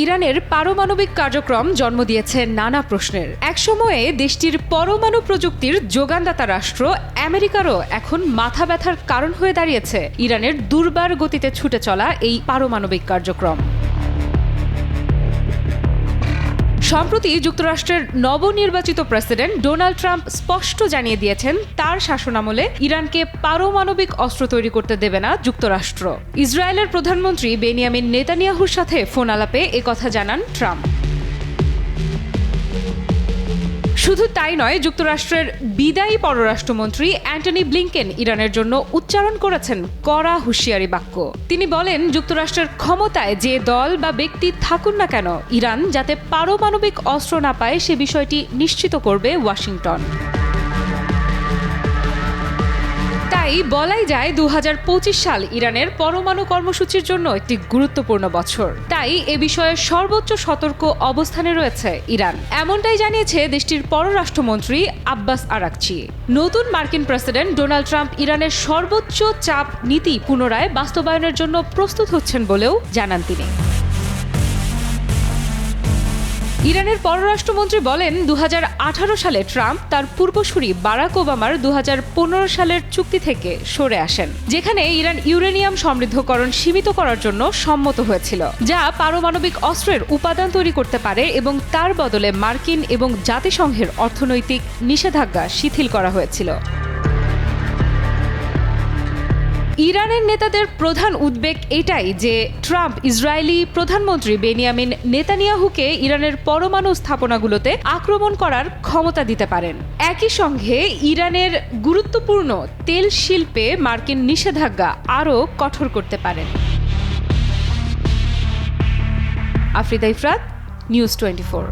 ইরানের পারমাণবিক কার্যক্রম জন্ম দিয়েছে নানা প্রশ্নের। একসময়ে দেশটির পরমাণু প্রযুক্তির যোগানদাতা রাষ্ট্র আমেরিকারও এখন মাথা ব্যথার কারণ হয়ে দাঁড়িয়েছে ইরানের দুর্বার গতিতে ছুটে চলা এই পারমাণবিক কার্যক্রম। সম্প্রতি যুক্তরাষ্ট্রের নবনির্বাচিত প্রেসিডেন্ট ডোনাল্ড ট্রাম্প স্পষ্ট জানিয়ে দিয়েছেন তার শাসনামলে ইরানকে পারমাণবিক অস্ত্র তৈরি করতে দেবে না যুক্তরাষ্ট্র। ইসরায়েলের প্রধানমন্ত্রী বেনিয়ামিন নেতানিয়াহুর সাথে ফোন আলাপে একথা জানান ট্রাম্প। শুধু তাই নয়, যুক্তরাষ্ট্রের বিদায়ী পররাষ্ট্রমন্ত্রী অ্যান্টনি ব্লিংকেন ইরানের জন্য উচ্চারণ করেছেন কড়া হুঁশিয়ারি বাক্য। তিনি বলেন, যুক্তরাষ্ট্রের ক্ষমতায় যে দল বা ব্যক্তি থাকুন না কেন, ইরান যাতে পারমাণবিক অস্ত্র না পায় সে বিষয়টি নিশ্চিত করবে ওয়াশিংটন। তাই বলাই যায় 2025 সাল ইরানের পরমাণু কর্মসূচির জন্য একটি গুরুত্বপূর্ণ বছর। তাই এ বিষয়ে সর্বোচ্চ সতর্ক অবস্থানে রয়েছে ইরান, এমনটাই জানিয়েছে দেশটির পররাষ্ট্রমন্ত্রী আব্বাস আরাকচি। নতুন মার্কিন প্রেসিডেন্ট ডোনাল্ড ট্রাম্প ইরানের সর্বোচ্চ চাপ নীতি পুনরায় বাস্তবায়নের জন্য প্রস্তুত হচ্ছেন বলেও জানান তিনি। ইরানের পররাষ্ট্রমন্ত্রী বলেন, 2018 সালে ট্রাম্প তার পূর্বসূরি বারাক ওবামার 2015 সালের চুক্তি থেকে সরে আসেন, যেখানে ইরান ইউরেনিয়াম সমৃদ্ধকরণ সীমিত করার জন্য সম্মত হয়েছিল, যা পারমাণবিক অস্ত্রের উপাদান তৈরি করতে পারে, এবং তার বদলে মার্কিন এবং জাতিসংঘের অর্থনৈতিক নিষেধাজ্ঞা শিথিল করা হয়েছিল। ইরানের নেতাদের প্রধান উদ্বেগ এটাই যে ট্রাম্প ইসরায়েলি প্রধানমন্ত্রী বেনিয়ামিন নেতানিয়াহুকে ইরানের পরমাণু স্থাপনাগুলোতে আক্রমণ করার ক্ষমতা দিতে পারেন। একই সঙ্গে ইরানের গুরুত্বপূর্ণ তেল শিল্পে মার্কিন নিষেধাজ্ঞা আরও কঠোর করতে পারেন। আফরিদা ইফরাত, নিউজ 24।